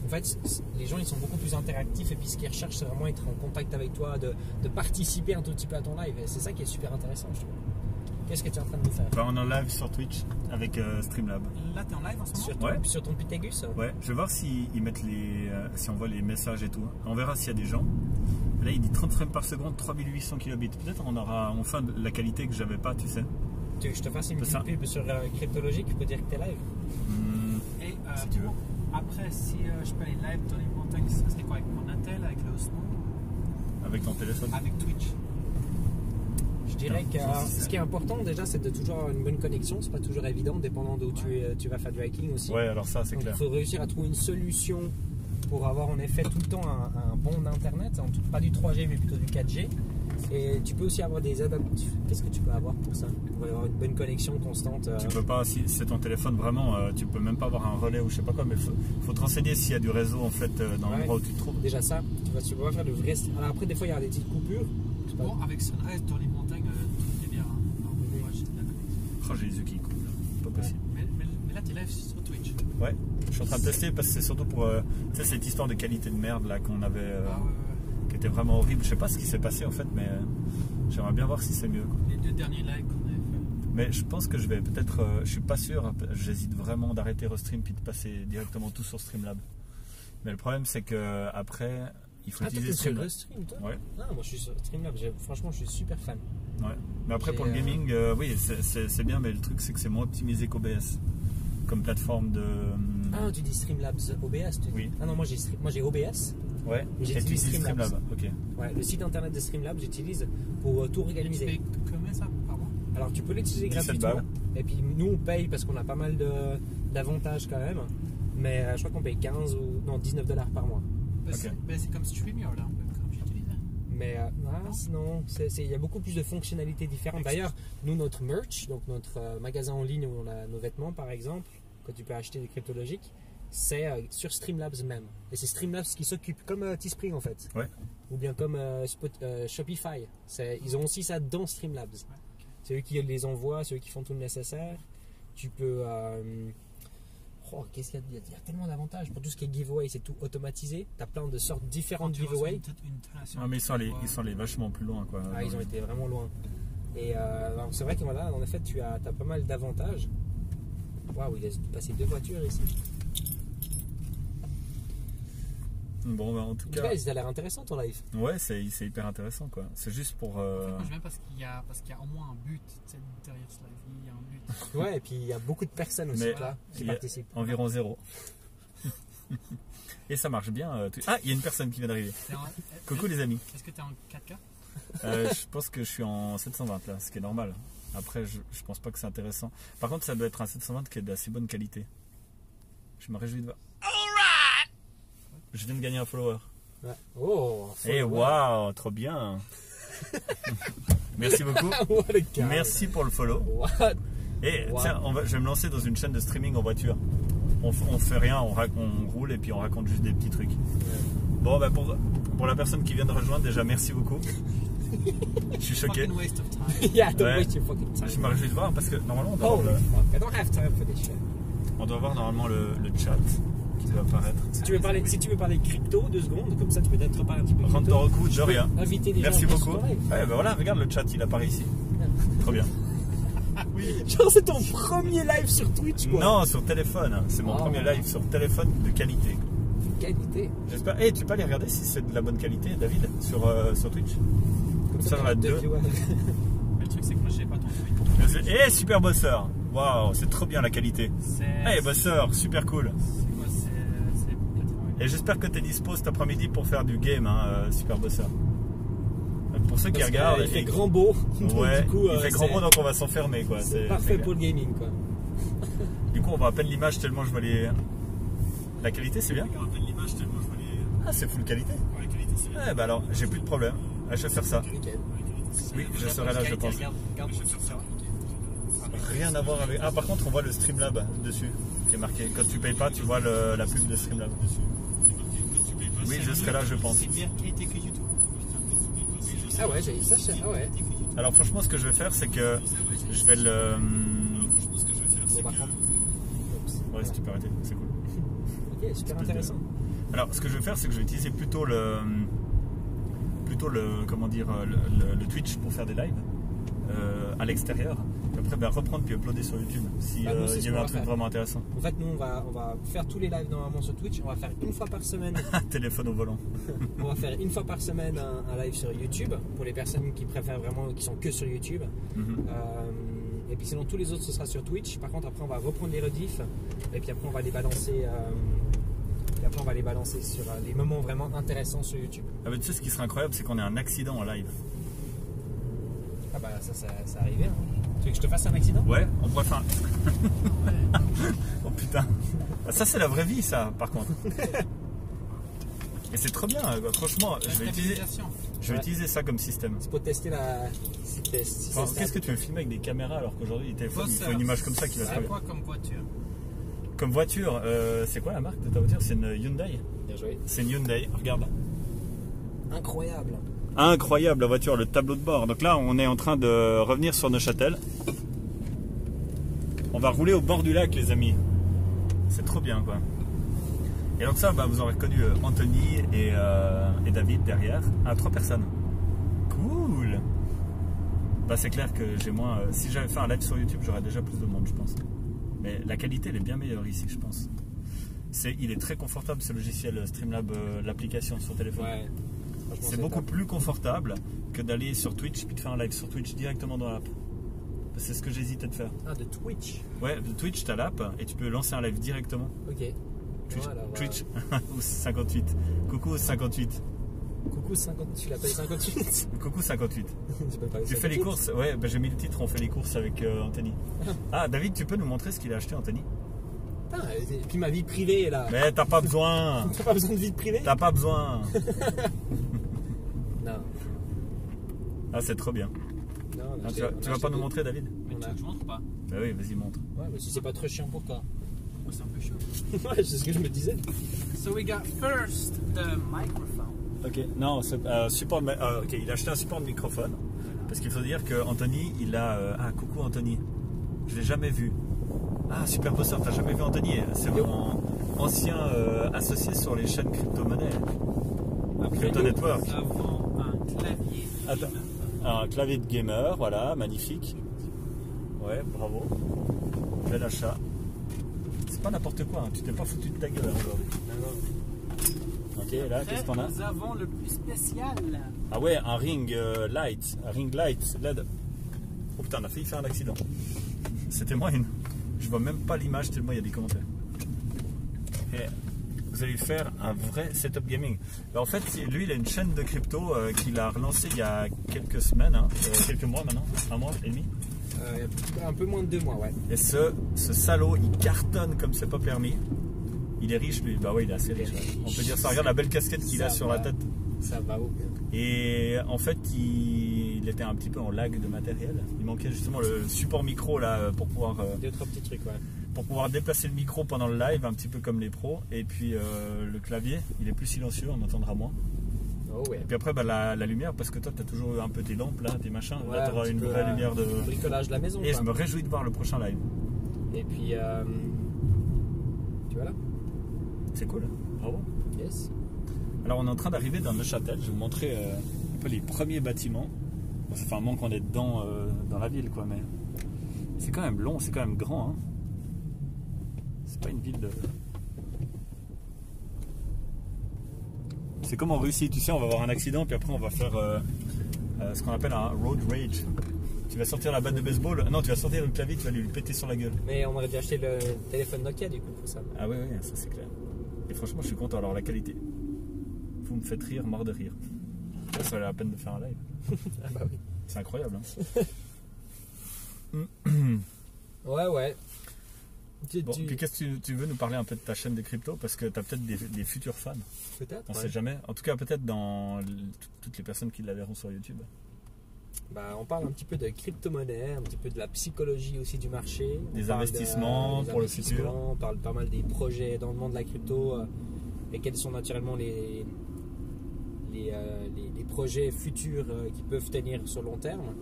En fait, les gens ils sont beaucoup plus interactifs et puis ce qu'ils recherchent c'est vraiment être en contact avec toi, de participer un tout petit peu à ton live. Et c'est ça qui est super intéressant, je trouve. Qu'est-ce que tu es en train de nous faire? Bah, on est en live sur Twitch avec Streamlab. Là, t'es en live en ce moment? Sur ton Pythagus? Ouais, je vais voir s'ils mettent si on voit les messages et tout. On verra s'il y a des gens. Là, il dit 30 frames par seconde, 3800 kilobits. Peut-être on aura enfin de la qualité que j'avais pas, tu sais. Tu veux que je te fasse une petite pub sur Cryptologique pour dire que t'es live? Et si tu veux. Après, si je peux aller live dans les montagnes, ça serait quoi? Avec mon Intel, avec le Osmo? Avec ton téléphone? Avec Twitch. Je dirais que ce qui est important déjà c'est de toujours avoir une bonne connexion, c'est pas toujours évident dépendant d'où tu vas faire du hiking aussi. Ouais, alors ça c'est clair. Il faut réussir à trouver une solution pour avoir en effet tout le temps un bon internet, pas du 3G mais plutôt du 4G. Et tu peux aussi avoir des adaptatifs. Qu'est-ce que tu peux avoir pour ça? Pour avoir une bonne connexion constante. Tu peux pas, si c'est ton téléphone vraiment, tu peux même pas avoir un relais ou je sais pas quoi, mais faut te renseigner s'il y a du réseau en fait dans l'endroit où tu te trouves. Déjà ça, tu vas faire le vrai. Alors après des fois il y a des petites coupures. Bon, avec Sunrise dans les montagnes, tout est bien. Moi j'ai de la connexion. Oh, j'ai les yeux qui coulent, pas possible. Mais là, t'es live sur Twitch. Ouais, je suis en train de tester parce que c'est surtout pour tu sais, cette histoire de qualité de merde là qu'on avait, qui était vraiment horrible. Je sais pas ce qui s'est passé en fait, mais j'aimerais bien voir si c'est mieux. Les 2 derniers lives qu'on avait fait. Mais je pense que je vais peut-être, je suis pas sûr, j'hésite vraiment d'arrêter Restream puis de passer directement tout sur Streamlab. Mais le problème c'est que après. Il faut utiliser Streamlab. Ouais. Non, moi je suis sur Streamlab, franchement je suis super fan. Ouais. Mais après pour le gaming, oui c'est bien, mais le truc c'est que c'est moins optimisé qu'OBS comme plateforme de. Ah, tu dis Streamlabs OBS tu dis. Oui. Ah non, moi j'ai OBS. Ouais. J'utilise Streamlabs. Ok. Ouais, le site internet de Streamlabs j'utilise pour tout organiser. Tu payes combien ça par mois? Alors tu peux l'utiliser gratuitement. Et puis nous on paye parce qu'on a pas mal d'avantages quand même. Mais je crois qu'on paye 15 ou non 19 $ par mois. Okay. C'est comme StreamYard là, comme j'utilisais. Mais non, il y a beaucoup plus de fonctionnalités différentes. D'ailleurs, nous, notre merch, donc notre magasin en ligne où on a nos vêtements par exemple, que tu peux acheter des cryptologiques, c'est sur Streamlabs même. Et c'est Streamlabs qui s'occupe, comme Teespring en fait. Ouais. Ou bien comme Shopify. Ils ont aussi ça dans Streamlabs. Ouais, okay. C'est eux qui les envoient, c'est eux qui font tout le nécessaire. Tu peux. Qu'est-ce qu'il y a? Il y a tellement d'avantages pour tout ce qui est giveaway, c'est tout automatisé. Tu as plein de sortes différentes de giveaways. Non, mais ils sont allés vachement plus loin quoi. Ah, ils ont été vraiment loin. Et c'est vrai que voilà, en effet, tu as pas mal d'avantages. Waouh, il a passé 2 voitures ici. Bon, bah, en tout cas, ça a l'air intéressant ton live. Ouais, c'est hyper intéressant quoi. C'est juste pour. Moi, je viens parce qu'il y a au moins un but derrière ce live. Il y a un but. Ouais, et puis il y a beaucoup de personnes aussi là qui participent. Environ 0. Et ça marche bien. Ah, il y a une personne qui vient d'arriver. Coucou les amis. Est-ce que tu es en 4K? Je pense que je suis en 720 là, ce qui est normal. Après, je pense pas que c'est intéressant. Par contre, ça doit être un 720 qui est d'assez bonne qualité. Je me réjouis de voir. Je viens de gagner un follower. Ouais. Oh, et waouh, trop bien. Merci beaucoup. Merci pour le follow. What? Et tiens, je vais me lancer dans une chaîne de streaming en voiture. On fait rien, on roule et puis on raconte juste des petits trucs. Bon, bah pour la personne qui vient de rejoindre, déjà merci beaucoup. Je suis choqué. Yeah, don't waste your fucking time. Je me réjouis de voir parce que normalement on doit avoir I don't have time for this shit. On doit voir normalement le chat qui doit apparaître. Si tu veux parler crypto 2 secondes, comme ça tu peux peut-être parler un petit peu crypto. Rentre dans le coup, de rien. Inviter des Merci gens beaucoup. Ouais, bah voilà, regarde le chat, il apparaît ici. Trop bien. Oui. Genre c'est ton premier live sur Twitch quoi. Non, sur téléphone. C'est mon premier live sur téléphone de qualité. De qualité. J'espère. Tu peux aller regarder si c'est de la bonne qualité, David, sur Twitch. Comme ça, on a 2. Mais le truc, c'est que moi, j'ai pas ton Twitch. Super bosseur. Waouh, c'est trop bien la qualité. Bosseur, super cool. Et j'espère que tu es dispo cet après-midi pour faire du game, hein, super bosseur. Pour ceux qui regardent. Il fait grand beau. Ouais, du coup, il fait grand beau, donc on va s'enfermer, quoi. C'est parfait pour le gaming, quoi. Du coup, on voit à peine l'image tellement je vois les. La qualité, c'est bien. Ah, c'est full qualité. Ouais, bah alors, j'ai plus de problème. Ah, je vais faire ça. Oui, je serai là, je pense. Rien à voir avec. Ah, par contre, on voit le Streamlab dessus, qui est marqué. Quand tu payes pas, tu vois la pub de Streamlab dessus. Oui, je serai là, je pense. C'est meilleure qualité que YouTube. Ah ouais, j'ai eu ça, ah ouais. Alors, franchement, ce que je vais faire, c'est que je vais le. Ouais, si tu peux arrêter, c'est cool. Ok, super intéressant. Alors, ce que je vais faire, c'est que je vais utiliser plutôt le comment dire, le Twitch pour faire des lives à l'extérieur. Puis après, reprendre puis uploader sur YouTube si il y avait un truc vraiment intéressant. En fait, nous, on va faire tous les lives normalement sur Twitch. On va faire une fois par semaine. Téléphone au volant. On va faire une fois par semaine un live sur YouTube pour les personnes qui préfèrent vraiment, qui sont que sur YouTube. Et puis sinon, tous les autres, ce sera sur Twitch. Par contre, après, on va reprendre les rediffs. Et puis après, on va les balancer. Sur les moments vraiment intéressants sur YouTube. Ah bah, tu sais, ce qui serait incroyable, c'est qu'on ait un accident en live. Ah bah ça arrivait. Hein. Tu veux que je te fasse un accident? Ouais, on pourrait faire un... Oh putain. Ça, c'est la vraie vie, ça, par contre. Et c'est trop bien, franchement, je vais utiliser ça comme système. C'est pour tester la... Qu'est-ce que tu veux filmer avec des caméras alors qu'aujourd'hui, les téléphones, il faut une image comme ça qui va faire. C'est quoi comme voiture? Comme voiture, c'est quoi la marque de ta voiture? C'est une Hyundai. Bien joué. C'est une Hyundai, regarde. Incroyable. Incroyable la voiture, le tableau de bord. Donc là, on est en train de revenir sur Neuchâtel. On va rouler au bord du lac, les amis. C'est trop bien, quoi. Et donc ça, vous aurez reconnu Anthony et David derrière. 3 personnes. Cool. C'est clair que j'ai moins... si j'avais fait un live sur YouTube, j'aurais déjà plus de monde, je pense. Mais la qualité, elle est bien meilleure ici, je pense. Il est très confortable, ce logiciel Streamlab, l'application sur téléphone. Ouais. C'est beaucoup plus confortable que d'aller sur Twitch puis de faire un live sur Twitch directement dans l'app. C'est ce que j'hésitais de faire. Ah, de Twitch? Ouais, de Twitch, t'as l'app et tu peux lancer un live directement. Ok. Twitch, voilà. Twitch. Ou 58. Coucou 58. Coucou 58, tu l'appelles 58? Coucou 58. Tu fais les courses? Ouais, j'ai mis le titre, on fait les courses avec Anthony. Ah, David, tu peux nous montrer ce qu'il a acheté, Anthony? Putain, et puis ma vie privée là. Mais t'as pas besoin. T'as pas besoin de vie privée? T'as pas besoin. Non. Ah, c'est trop bien. Non, tu vas pas nous montrer, David? Mais tu veux que je montre ou pas? Bah oui, vas-y, montre. Ouais, mais si c'est pas trop chiant pour toi. Moi, c'est un peu chaud. Ouais, c'est ce que je me disais. So we got first the microphone. Ok, non, support de, ok, il a acheté un support de microphone. Parce qu'il faut dire que Anthony, il a... coucou Anthony. Je l'ai jamais vu. Ah, Super Poster, t'as jamais vu Anthony? C'est mon ancien associé sur les chaînes crypto-monnaies. Crypto Network. Nous avons un clavier. Un clavier de gamer, voilà, magnifique. Ouais, bravo. Bel achat. C'est pas n'importe quoi, hein. Tu t'es pas foutu de ta gueule aujourd'hui. Ok, là, qu'est-ce qu'on a? Nous avons le plus spécial. Ah ouais, un ring light. Un ring light LED. Oh putain, on a failli faire un accident. C'était moi une. Je vois même pas l'image tellement il y a des commentaires. Et vous allez faire un vrai setup gaming. En fait, lui, il a une chaîne de crypto qu'il a relancée il y a quelques semaines, hein, quelques mois maintenant, 1 mois et demi. Un peu moins de 2 mois, ouais. Et ce salaud, il cartonne comme c'est pas permis. Il est riche, lui. Bah ouais, il est assez riche. On peut dire ça. Regarde la belle casquette qu'il a sur la tête. Ça va ou bien. Et en fait, il était un petit peu en lag de matériel. Il manquait justement le support micro là pour pouvoir. 2-3 petits trucs, ouais. Pour pouvoir déplacer le micro pendant le live, un petit peu comme les pros. Et puis le clavier, il est plus silencieux, on entendra moins. Oh ouais. Et puis après, la lumière, parce que toi, tu as toujours eu un peu tes lampes là, tes machins. Ouais, là, tu auras une vraie lumière de. Bricolage de la maison. Et je me réjouis de voir le prochain live. Et puis, tu vois là? C'est cool. Bravo. Yes. Alors, on est en train d'arriver dans Neuchâtel. Je vais vous montrer un peu les premiers bâtiments. Bon, ça fait un moment qu'on est dedans dans la ville, quoi, mais c'est quand même long, c'est quand même grand. Hein. C'est pas une ville de. C'est comme en Russie, tu sais, on va avoir un accident, puis après on va faire ce qu'on appelle un road rage. Tu vas sortir la batte de baseball, non, tu vas sortir le clavier, tu vas lui péter sur la gueule. Mais on aurait dû acheter le téléphone Nokia du coup pour ça. Ah oui, ça c'est clair. Et franchement, je suis content. Alors la qualité, vous me faites rire, mort de rire. Ça valait la peine de faire un live. Ah bah oui. C'est incroyable. Hein. Ouais. Bon, puis qu'est-ce que tu veux nous parler un peu de ta chaîne de crypto? Parce que tu as peut-être des futurs fans. Peut-être. On sait jamais. En tout cas, peut-être dans toutes les personnes qui la verront sur YouTube. Bah, on parle un petit peu de crypto-monnaie, un petit peu de la psychologie aussi du marché. Des investissements pour le futur. On parle pas mal des projets dans le monde de la crypto et quels sont naturellement les projets futurs qui peuvent tenir sur long terme.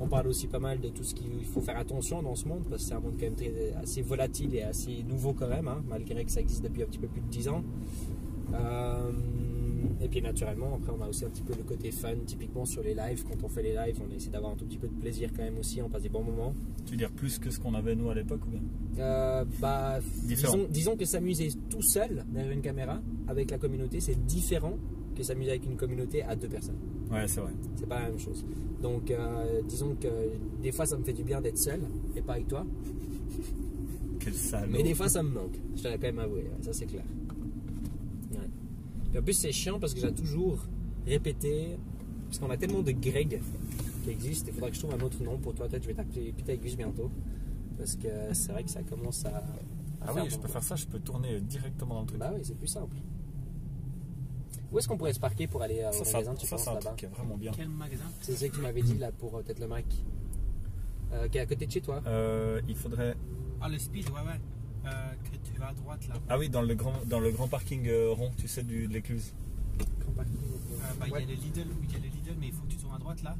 On parle aussi pas mal de tout ce qu'il faut faire attention dans ce monde, parce que c'est un monde quand même assez volatile et assez nouveau quand même, hein, malgré que ça existe depuis un petit peu plus de 10 ans. Et puis naturellement, après on a aussi un petit peu le côté fun, typiquement sur les lives. Quand on fait les lives, on essaie d'avoir un tout petit peu de plaisir quand même aussi, on passe des bons moments. Tu veux dire plus que ce qu'on avait nous à l'époque ou bien Disons que s'amuser tout seul derrière une caméra avec la communauté, c'est différent que s'amuser avec une communauté à 2 personnes. Ouais, c'est vrai. C'est pas la même chose. Donc disons que des fois ça me fait du bien d'être seul et pas avec toi. Quel salaud. Mais des fois ça me manque, je te l'ai quand même avoué, ça c'est clair. Ouais. Et en plus c'est chiant parce que j'ai toujours répété, parce qu'on a tellement de Greg qui existent, il faudra que je trouve un autre nom pour toi, peut-être je vais t'appeler Pythagus bientôt. Parce que c'est vrai que ça commence à Ah faire oui, je peux faire ça, je peux tourner directement dans le truc. Bah oui, c'est plus simple. Où est-ce qu'on pourrait se parquer pour aller au magasin, tu penses, c'est un là-bas? truc qui est vraiment bien. Quel magasin? C'est ce que tu m'avais dit là pour peut-être le Mac. Qui est à côté de chez toi. Il faudrait... Ah, le speed, ouais. Que tu vas à droite là. Ah oui, dans le grand parking rond, tu sais, de l'écluse. Il y a le Lidl, mais il faut que tu tournes à droite là.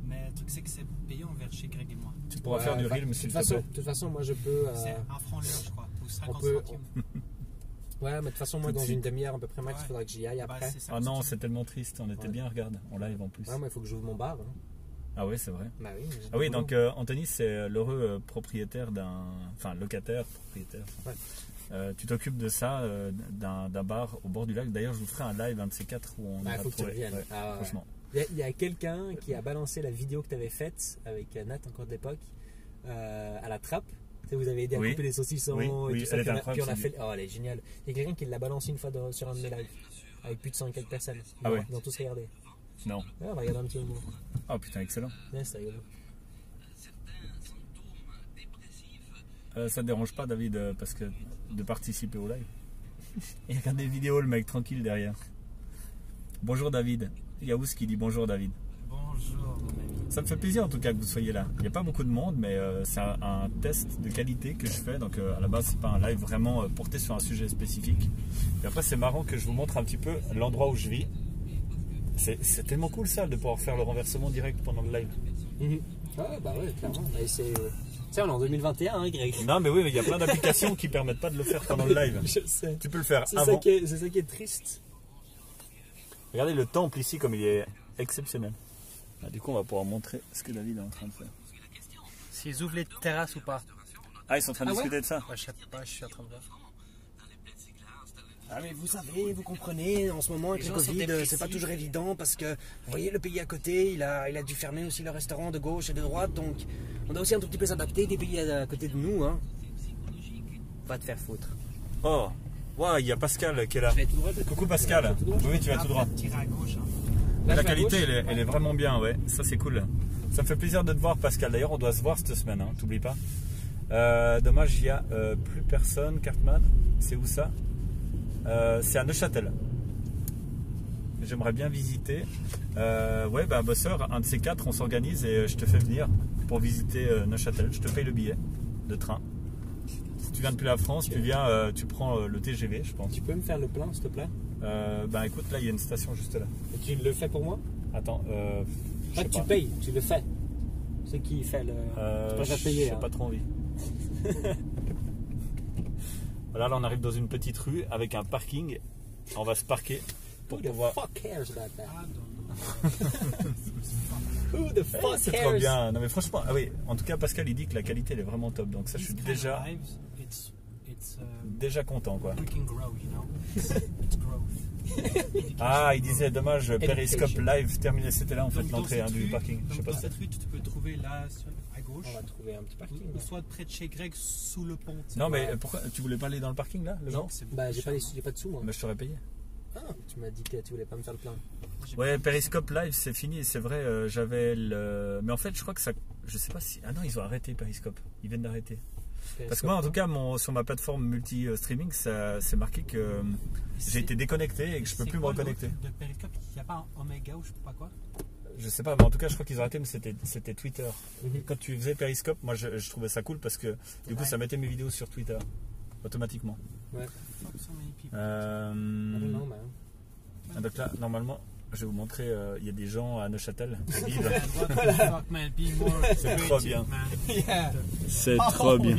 Mais le truc, c'est que c'est payant envers chez Greg et moi. Tu pourras faire du reel, mais s'il te plaît. De toute façon, moi je peux. C'est 1 franc l'heure, je crois. Ou 50 peut- centimes. Ouais, mais de toute façon, moi Tout de dans suite. une demi-heure à peu près max, il Ouais. faudra que j'y aille après. C'est ça, Ah non, c'est tellement triste, on était Ouais. bien, regarde, en live en plus. Ouais, moi il faut que j'ouvre mon bar. Hein. Ah ouais, c'est vrai. Bah oui. j'ai Ah oui, du donc boulot. Anthony, c'est l'heureux propriétaire enfin locataire, propriétaire. Ouais. Tu t'occupes de ça, d'un bar au bord du lac. D'ailleurs, je vous ferai un live, un de ces 4 où on Bah, ira faut que tu trouver. reviennes. Ouais, Ah, ouais. franchement. Il y a quelqu'un qui a balancé la vidéo que tu avais faite avec Nat encore de l'époque à la trappe. Tu sais, vous avez aidé à Oui. couper les saucissons Oui, et oui, tout ça. elle Puis est on a incroyable, fait. Oh, elle est géniale. Il y a quelqu'un qui l'a balancé une fois sur un de mes lives avec plus de 100 et quelques personnes. Ah ouais. Ils ont tous regardé. Non. Ouais, on a regardé un petit moment. Oh putain, excellent. Ouais, c'est rigolo. Ça te dérange pas, David, parce que de participer au live? Il regarde des vidéos, le mec tranquille derrière. Bonjour David. Yaous qui dit bonjour David. Bonjour, mon ami. Ça me fait plaisir en tout cas que vous soyez là. Il n'y a pas beaucoup de monde, mais c'est un test de qualité que je fais. Donc à la base, c'est pas un live vraiment porté sur un sujet spécifique. Et après, c'est marrant que je vous montre un petit peu l'endroit où je vis. C'est tellement cool ça de pouvoir faire le renversement direct pendant le live. Ah, bah ouais, clairement. Mais c'est. Tu sais, on est en 2021, hein, Greg. Non, mais oui, mais il y a plein d'applications qui permettent pas de le faire pendant le live. Je sais. Tu peux le faire C'est avant. ça qui est triste. Regardez le temple ici comme il est exceptionnel. Ah, du coup, on va pouvoir montrer ce que David est en train de faire. S'ils ouvrent les terrasses ou pas? Ah, ils sont en train de Ah ouais discuter de ça. Je sais pas, je suis en train de voir. Ah mais vous savez, vous comprenez, en ce moment avec Les le gens sont Covid, dépressifs. c'est pas toujours évident parce que, vous voyez, le pays à côté, il a dû fermer aussi le restaurant de gauche et de droite, donc on doit aussi un tout petit peu s'adapter des pays à côté de nous, hein. Va te faire foutre. Oh, wow, il y a Pascal qui est là. Je vais tout droit. Coucou Pascal. Tout droit. Oui, tu vas tout droit. Tirer à gauche. Hein. Là, La je vais à qualité, gauche. elle est vraiment bien, ouais. Ça, c'est cool. Ça me fait plaisir de te voir, Pascal. D'ailleurs, on doit se voir cette semaine, hein. T'oublies pas. Dommage, il n'y a plus personne. Cartman, c'est où ça? C'est à Neuchâtel. J'aimerais bien visiter. Ouais, bah, bosseur, un de ces 4, on s'organise et je te fais venir pour visiter Neuchâtel. Je te paye le billet de train. Si tu viens depuis la France, tu viens, tu prends le TGV, je pense. Tu peux me faire le plein, s'il te plaît? Bah écoute, là, il y a une station juste là. Et tu le fais pour moi? Attends, je Pas sais que tu pas. payes, tu le fais. C'est qui fait le. tu préfères payer. J'ai Hein. pas trop envie. Voilà, là on arrive dans une petite rue avec un parking. On va se parquer pour Who the pouvoir. fuck cares about that? Ah, non. Who the Eh, fuck c'est cares? trop bien. Non mais franchement, ah oui. En tout cas, Pascal il dit que la qualité elle est vraiment top. Donc ça, je suis These kind of déjà lives, it's content quoi. we can grow, you know. It's growth. Ah, il disait dommage. Periscope Education. live terminé. C'était là en fait Donc, dans l'entrée cette du rue- parking. Je sais donc, pas dans ça. cette rue, tu peux trouver là à gauche, On va trouver un petit parking. ou soit près de chez Greg sous le pont. tu sais. Non mais Ouais. pourquoi tu voulais pas aller dans le parking là, le Non, genre? c'est Bah, beaucoup cher, j'ai pas de sous, moi. Mais je t'aurais payé. Ah, tu m'as dit que tu voulais pas me faire le plein. non. J'ai Ouais, pas- Periscope Live, c'est fini, c'est vrai. J'avais le. Mais en fait, je crois que ça. Je sais pas si. Ah non, ils ont arrêté Periscope. Ils viennent d'arrêter. Parce que moi, en tout cas, sur ma plateforme multi-streaming, c'est marqué que j'ai été déconnecté et que je peux C'est plus me quoi le reconnecter. truc de Periscope, il n'y a pas un Omega ou je sais pas quoi. Je sais pas, mais en tout cas, je crois qu'ils ont arrêté, mais c'était Twitter. Mhm. Quand tu faisais Periscope, moi, je trouvais ça cool parce que du coup, Ouais. ça mettait mes vidéos sur Twitter automatiquement. Fuck so many people. I don't know, man. Donc là, normalement, je vais vous montrer, il y a des gens à Neuchâtel qui vivent. Fuck, man, be more C'est trop bien. creative, man. Yeah. C'est trop bien.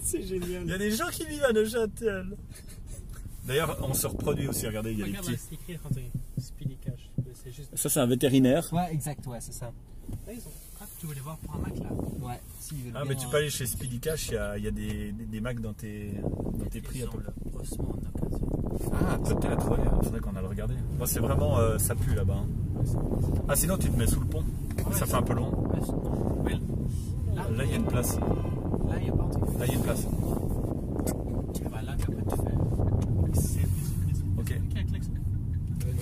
C'est génial. Il y a des gens qui vivent à Neuchâtel. D'ailleurs, on se reproduit aussi, regardez, il y a des Regarde là, petits. c'est écrit quand Speedy Cash. C'est juste. Ça, c'est un vétérinaire. Ouais, exact, ouais, c'est ça. Là, ils ont. Ah, tu voulais voir pour un Mac là. Ouais, s'ils veulent Ah, mais tu peux aller chez Speedy Cash, il y a des Macs dans tes prix à peu près. le brossement en occasion. Ah, peut-être, ouais, il faudrait qu'on aille le regarder. Moi, c'est vraiment, ça pue là-bas. Hein. Ah, sinon, tu te mets sous le pont. Ça fait un peu long. Ouais, non. Ouais, Là, il y a une place. là, il n'y a pas un truc. Là, il y a une place. Ah, bah là, puis après, tu fais. Ok. non.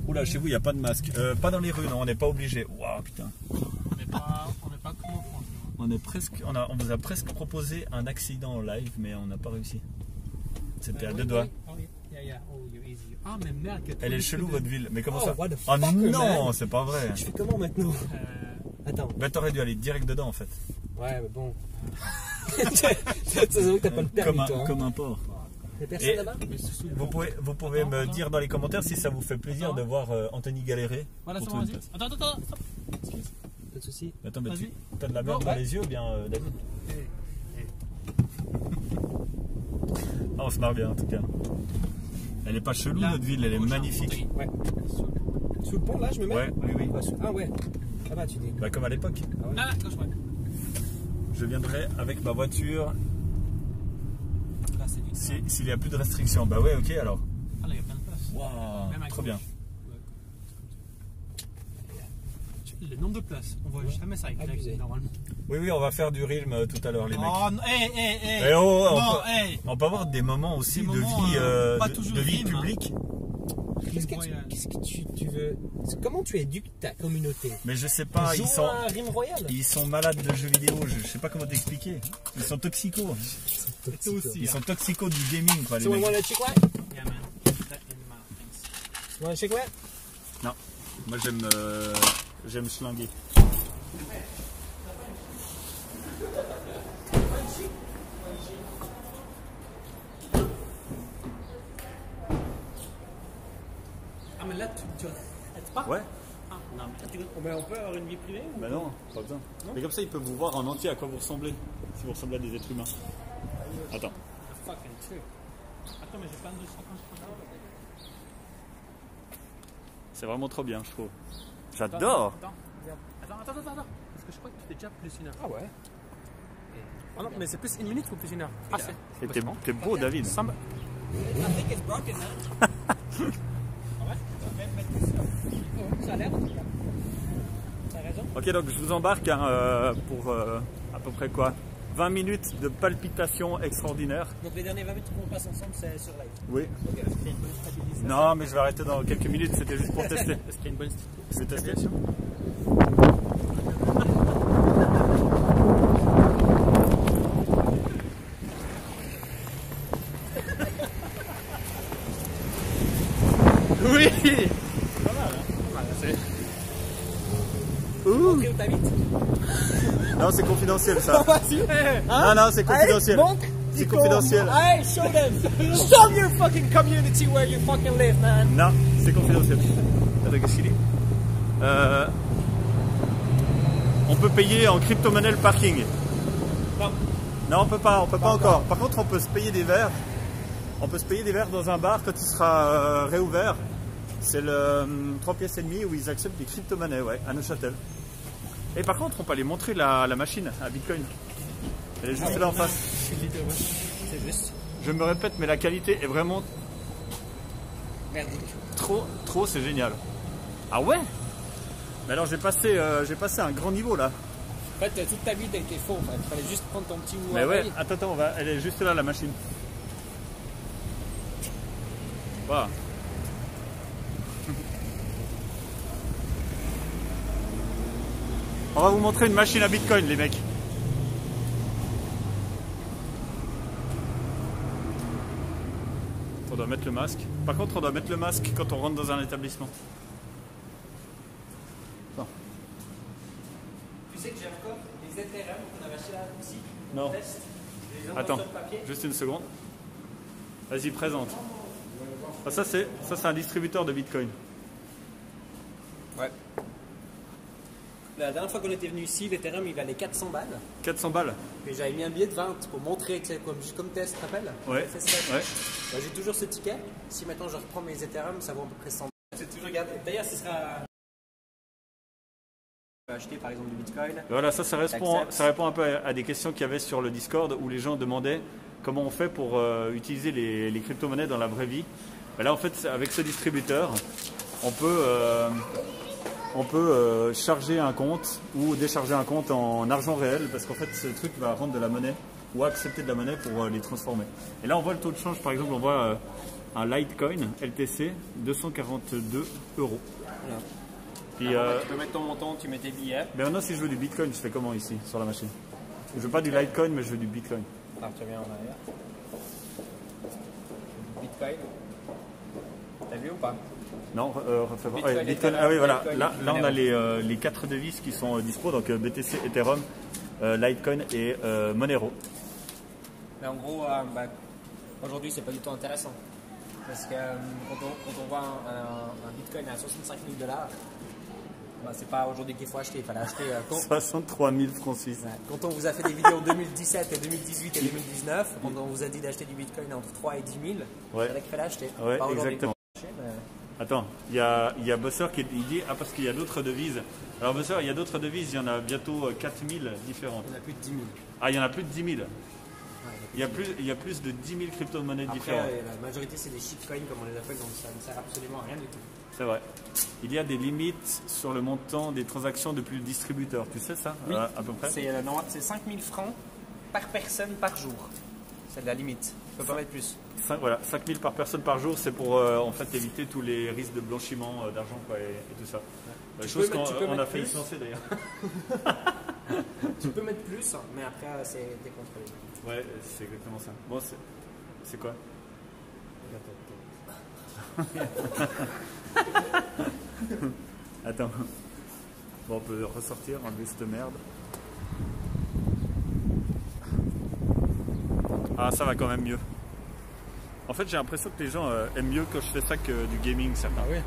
Oula, chez vous, il n'y a pas de masque. Pas dans les rues, non, on n'est pas obligé. Waouh, putain. On n'est pas comme en France. On vous a presque proposé un accident en live, mais on n'a pas réussi. C'était à deux doigts. Oh, yeah. Oh, you're easy. Ah, mais merde. Elle est chelou, votre ville. Mais comment Oh, ça? what the Oh fuck, non, man. c'est pas vrai. Je fais comment maintenant? Attends. Bah, t'aurais dû aller direct dedans en fait. Ouais, mais bon. C'est vrai que t'as pas le permis, toi. Hein. Comme un porc. Y'a personne Et- là-bas? Vous pouvez me dire dans les commentaires si ça vous fait plaisir de voir Anthony galérer. Voilà, pour c'est bon, trouver une vas-y. place. Attends, stop. Pas de soucis. Attends, mais Vas-y. t'as de la merde Bon, dans ouais. les yeux ou bien David? Ah, on se marre bien en tout cas. Elle est pas chelou Là, notre ville, elle est prochain, magnifique. Ouais. Sous le pont là, je me mets? Ouais, oui. Ah ouais. Ah bah tu dis. Bah, comme à l'époque. Ah ouais. Là, gauche, ouais. Je viendrai avec ma voiture Là, c'est du s'il y a plus de restrictions. Bah ouais, ok alors. Ah, là, il y a plein de places. Waouh, Même à trop gauche. bien. Le nombre de places, on voit jamais ça avec Abusé. Greg, normalement. Oui, on va faire du rythme tout à l'heure les mecs. Oh, non, Eh oh, non, hey. on peut avoir des moments aussi Des de moments, vie, pas de toujours vie rythme, hein. publique. Qu'est-ce que Royal. tu veux? Comment tu éduques ta communauté? Mais je sais pas, Joue à Rime Royal. ils sont malades de jeux vidéo, je sais pas comment t'expliquer. Ils sont toxicos. Toi aussi. Ils sont toxicos du gaming quoi les So we mecs. wanna check what? Yeah, man. Put that in my things. You wanna check what? Non, moi j'aime schlinguer. Ah, mais là, tu arrêtes pas? Ouais. Ah, non, mais on peut avoir une vie privée ou... Bah non, pas besoin. Mais comme ça ils peuvent vous voir en entier à quoi vous ressemblez. Si vous ressemblez à des êtres humains. Attends. Fucking truc. Attends, mais j'ai pas de 250. C'est vraiment trop bien je trouve. J'adore. Attends. Parce que je crois que tu fais déjà plus une heure. Ah ouais. Ah non, mais c'est plus une minute ou plus une heure? Ah, c'est. Et t'es beau David. Ça me... I think it's broken now. Ça a l'air. T'as raison. Ok donc je vous embarque hein, pour à peu près quoi 20 minutes de palpitations extraordinaires. Donc les derniers 20 minutes qu'on passe ensemble, c'est sur live. Oui. Ok. C'est une bonne stabilisation. Non mais je vais arrêter dans quelques minutes, c'était juste pour tester. Est-ce qu'il y a une bonne Je vais tester. Oui. Ouh. Montrer où t'habites. Non c'est confidentiel ça. Hein? Non c'est confidentiel. C'est confidentiel. Hey, show them. Show your fucking community where you fucking live, man. Non, c'est confidentiel. Attends, qu'est-ce qu'il dit on peut payer en crypto-monnaie le parking. Non. Non, on peut pas encore. Par contre, on peut se payer des verres. On peut se payer des verres dans un bar quand il sera réouvert. C'est le 3 pièces et demie où ils acceptent des crypto-monnaies, ouais, à Neuchâtel. Et par contre, on peut aller montrer la machine à Bitcoin. Elle est juste là en face. C'est juste. Je me répète, mais la qualité est vraiment Merdique. trop, c'est génial. Ah ouais? Mais alors j'ai passé un grand niveau là. En fait, toute ta vie t'as été faux. Il fallait juste prendre ton petit Mais ouais, Huawei. attends, elle est juste là la machine. Voilà. On va vous montrer une machine à Bitcoin les mecs. On doit mettre le masque. Par contre, on doit mettre le masque quand on rentre dans un établissement. Bon. Tu sais que j'ai encore les Ethereum qu'on avait acheté là aussi. Non. Test. Les envoie Attends, sur le papier. juste une seconde. Vas-y, présente. Ah, ça c'est un distributeur de Bitcoin. Ouais. La dernière fois qu'on était venu ici, l'Ethereum il valait 400 balles. 400 balles. Et j'avais mis un billet de 20 pour montrer, tu sais, comme test, tu te rappelles? Ouais. Ouais. Bah, j'ai toujours ce ticket. Si maintenant je reprends mes Ethereum, ça vaut à peu près 100 balles. J'ai toujours gardé. D'ailleurs, ce sera. Acheter par exemple du Bitcoin. Voilà, ça répond un peu à des questions qu'il y avait sur le Discord où les gens demandaient comment on fait pour utiliser les crypto-monnaies dans la vraie vie. Et là, en fait, avec ce distributeur, on peut charger un compte ou décharger un compte en argent réel parce qu'en fait, ce truc va rendre de la monnaie ou accepter de la monnaie pour les transformer. Et là, on voit le taux de change, par exemple, on voit un Litecoin LTC 242 €. Voilà. Puis, tu peux mettre ton montant, tu mets tes billets. Mais maintenant, si je veux du Bitcoin, je fais comment ici, sur la machine? Je veux pas du Litecoin, mais je veux du Bitcoin. Alors, tu reviens en arrière. Bitcoin. T'as vu ou pas? Non, refais voir. Bitcoin, Ouais, Bitcoin. Ethereum, Ah oui, voilà. Litecoin, Là, on a Monero. les 4 devises qui sont dispo, donc BTC, Ethereum, Litecoin et Monero. Mais en gros, aujourd'hui, c'est pas du tout intéressant. Parce que quand on voit un Bitcoin à 65 000 $, c'est pas aujourd'hui qu'il faut acheter. Il fallait acheter. 63 000 francs suisses. Quand on vous a fait des vidéos en 2017 et 2018 et 2019, quand on vous a dit d'acheter du Bitcoin entre 3 et 10 000, il fallait qu'il fallait l'acheter. Ouais, Pas aujourd'hui. exactement. Attends, il y a Bosser qui dit parce qu'il y a d'autres devises. Alors Bosser, il y a d'autres devises, il y en a bientôt 4000 différentes. Il y en a plus de 10 000. Ah, il y en a plus de 10 000. Ouais, Il y a plus de 10 000 crypto-monnaies Après, différentes. la majorité, c'est des shitcoins, comme on les appelle, donc ça ne sert absolument à rien du tout. C'est vrai. Il y a des limites sur le montant des transactions depuis le distributeur. Tu sais ça, Oui. à peu près? C'est 5 000 francs par personne par jour. C'est de la limite. Je peux pas mettre plus. 5 000 par personne par jour, c'est pour en fait éviter tous les risques de blanchiment d'argent et tout ça. Chose qu'on a fait licencier d'ailleurs. Tu peux mettre plus, mais après c'est décontrôlé. Ouais, c'est exactement ça. Bon, c'est quoi? Attends. Bon, on peut ressortir, enlever cette merde. Ah, ça va quand même mieux. En fait, j'ai l'impression que les gens aiment mieux quand je fais ça que du gaming, certains. Ah oui,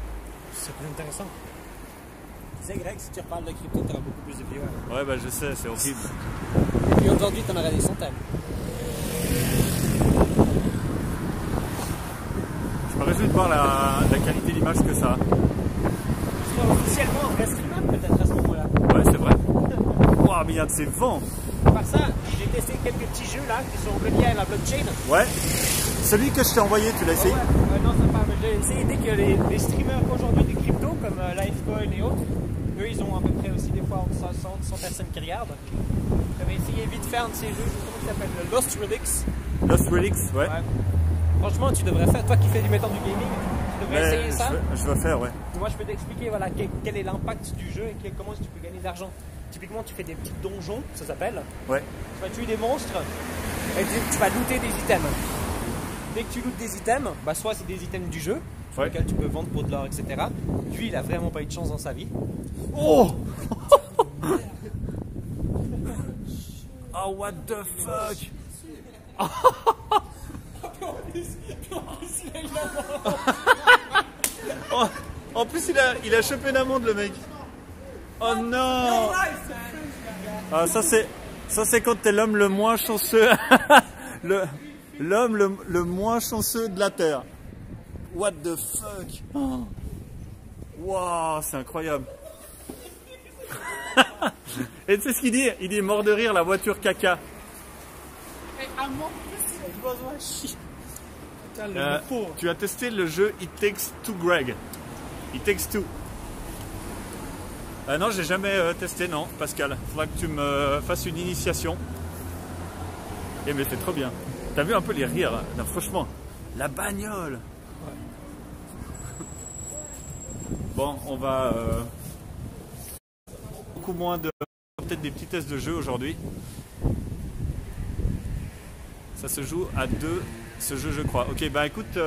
c'est plus intéressant. Tu sais, Greg, si tu reparles de crypto, tu auras beaucoup plus de viewers. Ouais, bah je sais, c'est horrible. Et puis aujourd'hui, tu en auras des centaines. Je me réjouis de voir la qualité d'image que ça a. Tu seras officiellement un vrai streamer peut-être à ce moment-là. Ouais, c'est vrai. Waouh, mais il y a de ces vents. Par ça, j'ai testé quelques petits jeux là qui sont reliés à la blockchain. Ouais. Celui que je t'ai envoyé, tu l'as essayé? Non, ça pas. J'ai essayé dès que les streamers aujourd'hui des cryptos comme Litecoin et autres, eux ils ont à peu près aussi des fois entre 60 100 personnes qui regardent. J'avais essayé vite faire un de ces jeux, comment il s'appelle, le Lost Relics. Lost Relics, ouais. Franchement, tu devrais faire, toi qui fais du méthode du gaming, tu devrais essayer ça. Je vais faire, ouais. Moi, je peux t'expliquer voilà, quel est l'impact du jeu et comment tu peux gagner de l'argent. Typiquement, tu fais des petits donjons, ça s'appelle. Ouais. Tu vas tuer des monstres et tu vas looter des items. Dès que tu lootes des items, soit c'est des items du jeu, sur lesquels tu peux vendre pour de l'or, etc. Lui, il a vraiment pas eu de chance dans sa vie. Oh. Oh, what the fuck. Oh, en plus, il a chopé une amende, le mec. Oh non. Ah, ça c'est quand t'es l'homme le moins chanceux. L'homme le moins chanceux de la Terre. What the fuck. Oh. Wow, c'est incroyable. Et tu sais ce qu'il dit? Il dit mort de rire la voiture caca. Tu as testé le jeu It Takes Two, Greg? It Takes Two. Non, j'ai jamais testé, non, Pascal. Faudra que tu me fasses une initiation. Eh mais c'est trop bien. T'as vu un peu les rires? Non, franchement, la bagnole. Ouais. Bon, on va beaucoup moins de peut-être des petits tests de jeu aujourd'hui. Ça se joue à 2, ce jeu, je crois. Ok, bah écoute,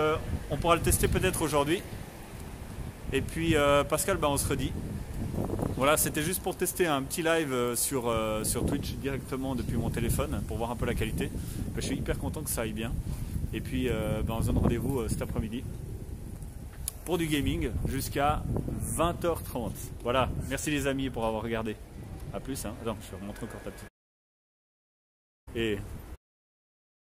on pourra le tester peut-être aujourd'hui. Et puis Pascal, on se redit. Voilà, c'était juste pour tester un petit live sur Twitch directement depuis mon téléphone pour voir un peu la qualité. Je suis hyper content que ça aille bien. Et puis on se donne rendez-vous cet après-midi. pour du gaming jusqu'à 20h30. Voilà, merci les amis pour avoir regardé. A plus, hein. Attends, je vais remontrer encore ta petite. Et